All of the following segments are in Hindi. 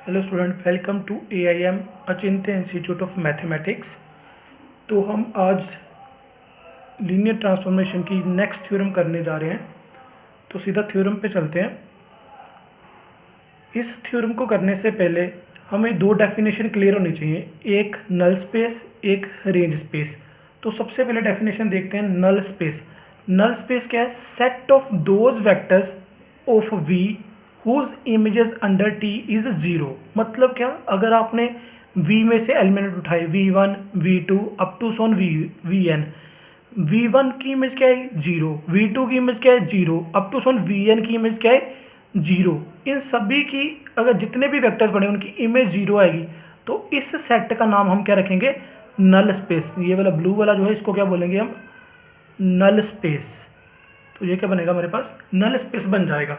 Hello student, welcome to AIM Achintya institute of mathematics. तो हम आज लीनियर ट्रांसफॉर्मेशन की नेक्स्ट थ्योरम करने जा रहे हैं। तो सीधा थ्योरम पे चलते हैं। इस थ्योरम को करने से पहले हमें दो डेफिनेशन क्लियर होनी चाहिए, एक नल स्पेस, एक रेंज स्पेस। तो सबसे पहले डेफिनेशन देखते हैं नल स्पेस। नल स्पेस क्या है? Set of those vectors of V whose images under T is 0। मतलब क्या, अगर आपने V में से एलिमेंट उठाए V1 V2 up to Son Vn, V1 की इमेज क्या है? 0। V2 की इमेज क्या है? 0। अप टू सोन Vn की इमेज क्या है? 0। इन सभी की अगर जितने भी वेक्टर्स बने उनकी इमेज 0 आएगी। तो इस सेट का नाम हम क्या रखेंगे? Null space. ये वाला ब्लू वाला जो है इसको क्या बोलेंगे हम? Null space. तो ये क्या बनेगा हमारे पास? नल स्पेस बन जाएगा।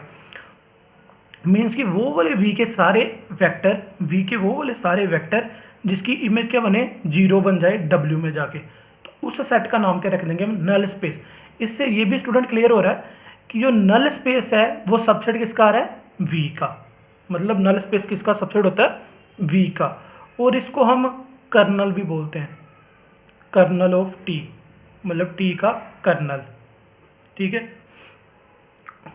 मीन्स कि वो वाले V के सारे वेक्टर जिसकी इमेज क्या बने? 0 बन जाए W में जाके। तो उस सेट का नाम क्या रख देंगे हम? Null space. इससे ये भी स्टूडेंट क्लियर हो रहा है कि जो नल स्पेस है वो सबसेट किसका आ रहा है? V का। मतलब नल स्पेस किसका सबसेट होता है? V का। और इसको हम कर्नल भी बोलते हैं, कर्नल ऑफ T, मतलब T का कर्नल। ठीक है।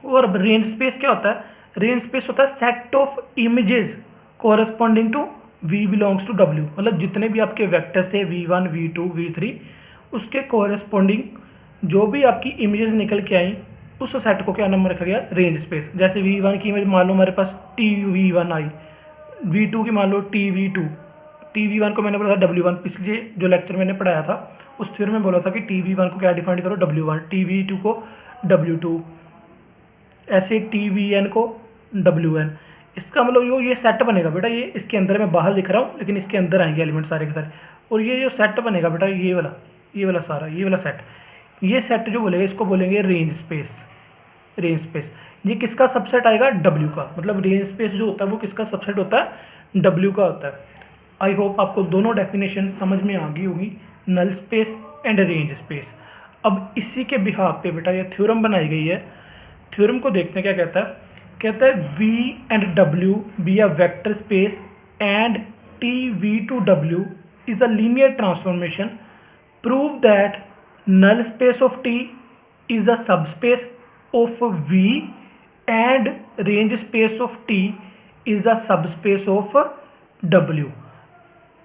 और अब रेंज स्पेस क्या होता है? रेंज स्पेस होता है set of images corresponding to V belongs to W। मतलब जितने भी आपके वेक्टर्स थे V1 V2 V3, उसके कोरस्पॉन्डिंग जो भी आपकी इमेजेस निकल के आई उस सेट को क्या नाम रखा गया? Range space. जैसे V1 की इमेज मान लो हमारे पास TV1 आई, V2 की मान लो TV2, TV1 को मैंने बोला था W1। पिछले जो लेक्चर मैंने पढ़ाया था उस थ्योरम में बोला था कि TV1 को क्या डिफाइन करो? W1, TV2 को W2, ऐसे TVN को WN। इसका मतलब ये सेट बनेगा बेटा, ये इसके अंदर मैं बाहर लिख रहा हूँ लेकिन इसके अंदर आएंगे एलिमेंट सारे के सारे। और ये जो सेट बनेगा बेटा, ये वाला सारा, ये वाला सेट, ये सेट जो बोलेगा इसको बोलेंगे रेंज स्पेस। रेंज स्पेस ये किसका सबसेट आएगा? W का। मतलब रेंज स्पेस जो होता है वो किसका सबसेट होता है? W का होता है। आई होप आपको दोनों डेफिनेशन समझ में आ गई होगी, null space and range space. अब इसी के बिहाफ पे बेटा ये थ्योरम बनाई गई है। थ्योरम को देखते हैं क्या कहता है। कहता है V and W be a vector space and TV to W is a linear transformation. Prove that null space of T is a subspace of V and range space of T is a subspace of W।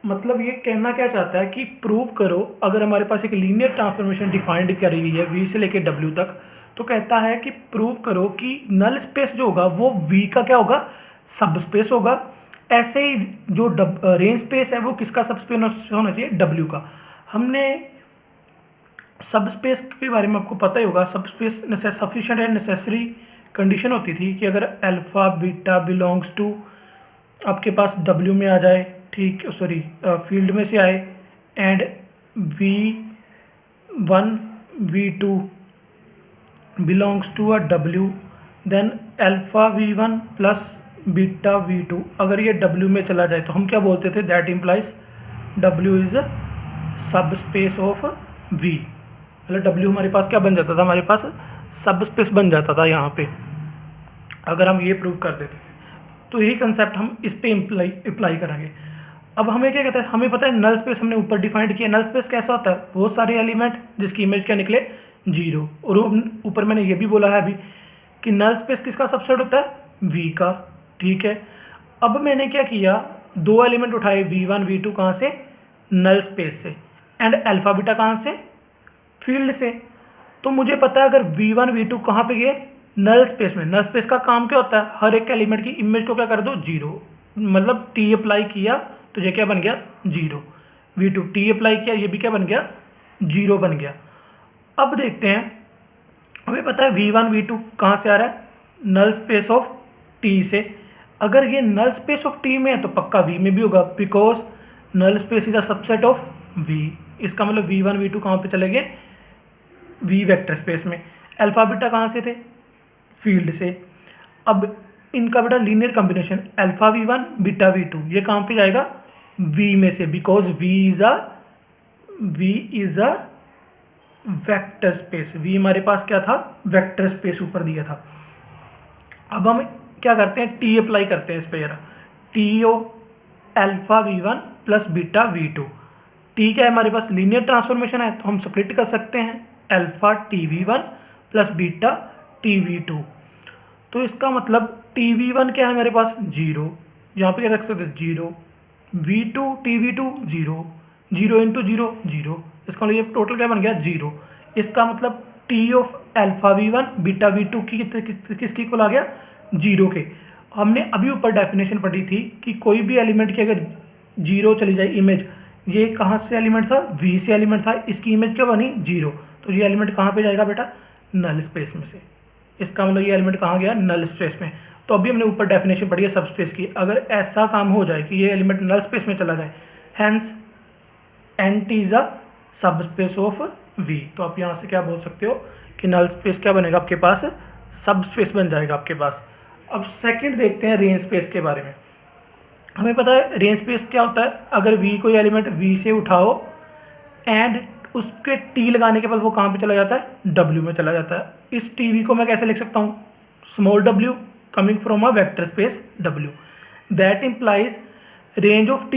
मतलब ये कहना क्या चाहता है कि प्रूव करो, अगर हमारे पास एक लीनियर ट्रांसफॉर्मेशन डिफाइंड करी हुई है V से लेके W तक, तो कहता है कि प्रूव करो कि नल स्पेस जो होगा वो V का क्या होगा? सब स्पेस होगा। ऐसे ही जो रेंज स्पेस है वो किसका सब स्पेस होना चाहिए? W का। हमने सब स्पेस के बारे में आपको पता ही होगा। सब space sufficient and necessary condition होती थी कि अगर अल्फा बीटा बिलोंग्स टू आपके पास W में आ जाए, ठीक, सॉरी फील्ड में से आए, and V1 V2 belongs to a W, then alpha V1 plus beta V2 अगर ये W में चला जाए तो हम क्या बोलते थे? दैट इम्प्लाइज W इज सब स्पेस ऑफ V। मतलब W हमारे पास क्या बन जाता था? हमारे पास सब स्पेस बन जाता था यहाँ पे, अगर हम ये प्रूव कर देते थे। तो यही कंसेप्ट हम इस पे अप्लाई करेंगे। अब हमें क्या कहता है? हमें पता है नल स्पेस हमने ऊपर डिफाइंड किया। नल स्पेस कैसा होता है? वो सारे एलिमेंट जिसकी इमेज क्या निकले? 0। और ऊपर मैंने ये भी बोला है अभी कि नल स्पेस किसका सबसेट होता है? V का। ठीक है। अब मैंने क्या किया? दो एलिमेंट उठाए V1 V2 कहाँ से? नल स्पेस से। एंड अल्फा बीटा कहाँ से? फील्ड से। तो मुझे पता है अगर V1 V2 कहाँ पे गए? नल स्पेस में। नल स्पेस का काम क्या होता है? हर एक एलिमेंट की इमेज को क्या कर दो? 0। मतलब T अप्लाई किया तो ये क्या बन गया? 0। V2 T अप्लाई किया, ये भी क्या बन गया? 0 बन गया। अब देखते हैं, हमें पता है V1 V2 कहाँ से आ रहा है? नल स्पेस ऑफ T से। अगर ये नल स्पेस ऑफ T में है तो पक्का V में भी होगा, because null space is a subset of V। इसका मतलब V1 V2 कहाँ पे चले गए? V वेक्टर स्पेस में। अल्फा बीटा कहाँ से थे? फील्ड से। अब इनका बेटा linear combination alpha V1 beta V2 ये कहाँ पे जाएगा? V में से, because V is a vector space. V हमारे पास क्या था? वेक्टर स्पेस ऊपर दिया था। अब हम क्या करते हैं? T अप्लाई करते हैं इस पे। जरा T of alpha V1 plus beta V2। T क्या है हमारे पास, लीनियर ट्रांसफॉर्मेशन है, तो हम स्प्लिट कर सकते हैं alpha TV1 plus beta TV2। तो इसका मतलब TV1 क्या है हमारे पास, जीरो, यहाँ पे क्या रख सकते हैं zero, V2 TV2 zero, zero into zero zero, इसका मतलब ये टोटल क्या बन गया जीरो। इसका मतलब T of alpha V1 beta V2 की किसकी इक्वल आ गया, जीरो के। हमने अभी ऊपर डेफिनेशन पढ़ी थी कि कोई भी एलिमेंट की अगर जीरो चली जाए इमेज, ये कहाँ से एलिमेंट था, V से एलिमेंट था, इसकी इमेज क्या बनी जीरो, तो ये एलिमेंट कहाँ पे जाएगा बेटा, नल स्पेस में से। इसका मतलब ये एलिमेंट कहाँ गया, नल स्पेस में। तो अभी हमने ऊपर डेफिनेशन पढ़ी है सब स्पेस की, अगर ऐसा काम हो जाए कि ये एलिमेंट नल स्पेस में चला जाए, हैंस एंट इज अ सब स्पेस ऑफ V। तो आप यहाँ से क्या बोल सकते हो कि नल स्पेस क्या बनेगा आपके पास, सब स्पेस बन जाएगा आपके पास। अब सेकंड देखते हैं रेंज स्पेस के बारे में। हमें पता है रेंज स्पेस क्या होता है, अगर V कोई एलिमेंट V से उठाओ एंड उसके T लगाने के बाद वो कहाँ पे चला जाता है, W में चला जाता है। इस TV को मैं कैसे लिख सकता हूँ, small w coming from a vector space W, that implies range of T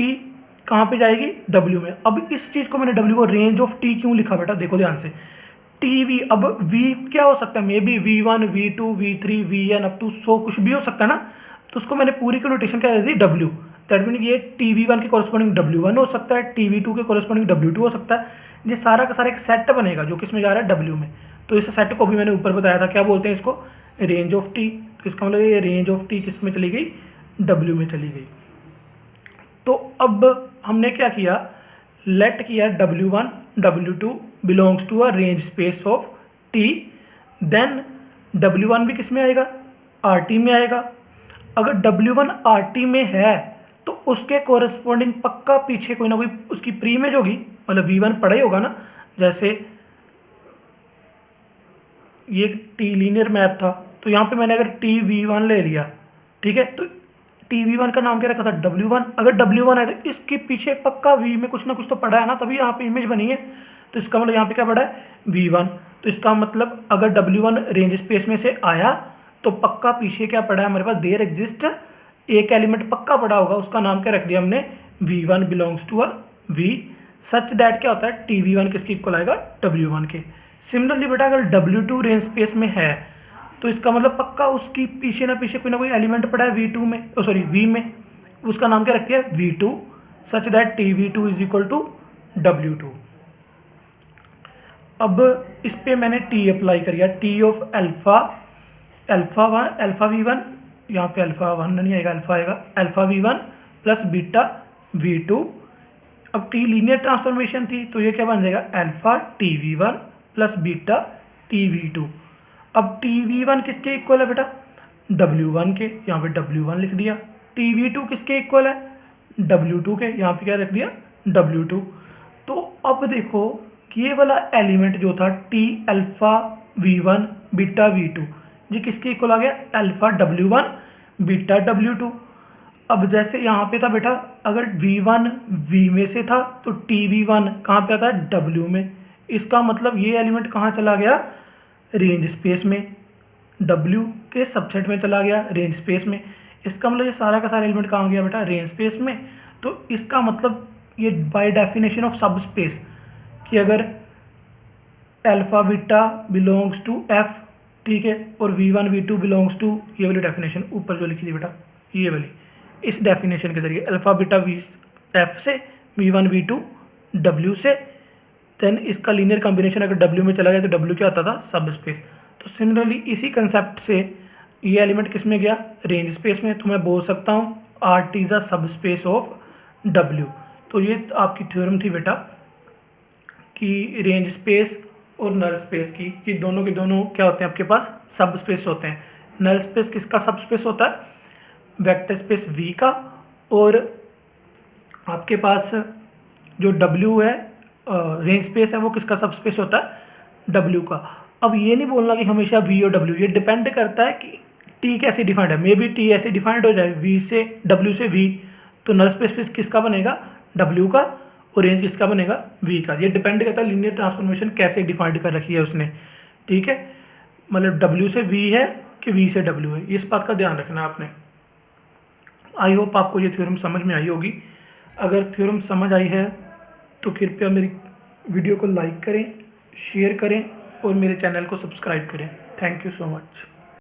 कहाँ पे जाएगी, W में। अब इस चीज़ को मैंने W को रेंज ऑफ T क्यों लिखा बेटा, देखो ध्यान से, TV, अब V क्या हो सकता है, may be V1 V2 V3 Vn up to 100 कुछ भी हो सकता है ना, तो उसको मैंने पूरी की नोटेशन क्या दे दी, W। दैट मीन ये TV1 के कॉरस्पॉन्डिंग W1 हो सकता है, TV2 के कॉरस्पॉन्डिंग W2 हो सकता है। ये सारा का सारा एक सेट बनेगा जो किस में जा रहा है, W में। तो इस सेट को भी मैंने ऊपर बताया था, क्या बोलते हैं इसको, रेंज ऑफ T। तो इसका मतलब ये रेंज ऑफ T किस में चली गई, W में चली गई। तो अब हमने क्या किया, लेट किया W1 W2 belongs to a range space of T, then W1 भी किस में आएगा, RT में आएगा। अगर W1 RT में है तो उसके कोरस्पॉन्डिंग पक्का पीछे कोई ना कोई उसकी प्री इमेज होगी, मतलब V1 पड़ा ही होगा ना। जैसे ये T लीनियर मैप था, तो यहाँ पे मैंने अगर TV1 ले लिया, ठीक है, तो TV1 का नाम क्या रखा था, W1। अगर W1 है तो इसके पीछे पक्का V में कुछ ना कुछ तो पड़ा है ना, तभी यहाँ पे इमेज बनी है। तो इसका मतलब यहाँ पे क्या पड़ा है, V1। तो इसका मतलब अगर W1 रेंज स्पेस में से आया तो पक्का पीछे क्या पड़ा है हमारे पास, देयर एग्जिस्ट एक एलिमेंट पक्का पड़ा होगा, उसका नाम क्या रख दिया हमने, V1 belongs to a V, such that क्या होता है, TV1 किसकी इक्वल आएगा, W1 के। सिमिलरली बेटा अगर W2 रेंज स्पेस में है तो इसका मतलब पक्का उसकी पीछे ना पीछे कोई ना कोई एलिमेंट पड़ा है V2 में, सॉरी V में, उसका नाम क्या रखती है, V2, such that TV2 is equal to W2। अब इस पे मैंने T अप्लाई करिया, T ऑफ अल्फा V1, यहाँ पे अल्फा 1 नहीं आएगा, अल्फा आएगा, alpha V1 plus beta V2। अब T लीनियर ट्रांसफॉर्मेशन थी तो ये क्या बन जाएगा, alpha TV1 plus beta TV2। अब TV1 किसके इक्वल है बेटा, W1 के, यहाँ पे W1 लिख दिया। TV2 किसके इक्वल है, W2 के, यहाँ पे क्या रख दिया, W2। तो अब देखो ये वाला एलिमेंट जो था T alpha V1 beta V2, ये किसके इक्वल आ गया, अल्फा W1 बीटा W2। अब जैसे यहाँ पे था बेटा, अगर V1 V में से था तो TV1 कहाँ पे आता है, W में। इसका मतलब ये एलिमेंट कहाँ चला गया, रेंज स्पेस में, W के सबसेट में चला गया रेंज स्पेस में। इसका मतलब ये सारा का सारा एलिमेंट कहाँ गया बेटा, रेंज स्पेस में। तो इसका मतलब ये by definition of subspace कि अगर alpha beta belongs to F, ठीक है, और V1 V2 बिलोंग्स टू, ये वाली डेफिनेशन ऊपर जो लिखी थी बेटा, ये वाली, इस डेफिनेशन के जरिए अल्फा बीटा F से, V1 V2 W से, देन इसका लीनियर कॉम्बिनेशन अगर W में चला गया तो W क्या आता था, सब स्पेस। तो सिमिलरली इसी कंसेप्ट से ये एलिमेंट किस में गया, रेंज स्पेस में। तो मैं बोल सकता हूँ RT इज अ सब स्पेस ऑफ W। तो ये आपकी थ्योरम थी बेटा कि रेंज स्पेस और नल स्पेस की, कि दोनों के दोनों क्या होते हैं आपके पास, सब स्पेस होते हैं। नल स्पेस किसका सब स्पेस होता है, वेक्टर स्पेस V का, और आपके पास जो W है रेंज स्पेस है वो किसका सब स्पेस होता है, W का। अब ये नहीं बोलना कि हमेशा V और W, ये डिपेंड करता है कि T कैसे डिफाइंड है। मे बी T ऐसे डिफाइंड हो जाए V से, W से V, तो नल स्पेस किसका बनेगा, W का, और रेंज किसका बनेगा, V का। ये डिपेंड करता है लीनियर ट्रांसफॉर्मेशन कैसे डिफाइंड कर रखी है उसने, ठीक है, मतलब W से V है कि V से W है, इस बात का ध्यान रखना आपने। आई होप आपको ये थ्योरम समझ में आई होगी। अगर थ्योरम समझ आई है तो कृपया मेरी वीडियो को लाइक करें, शेयर करें और मेरे चैनल को सब्सक्राइब करें। Thank you so much.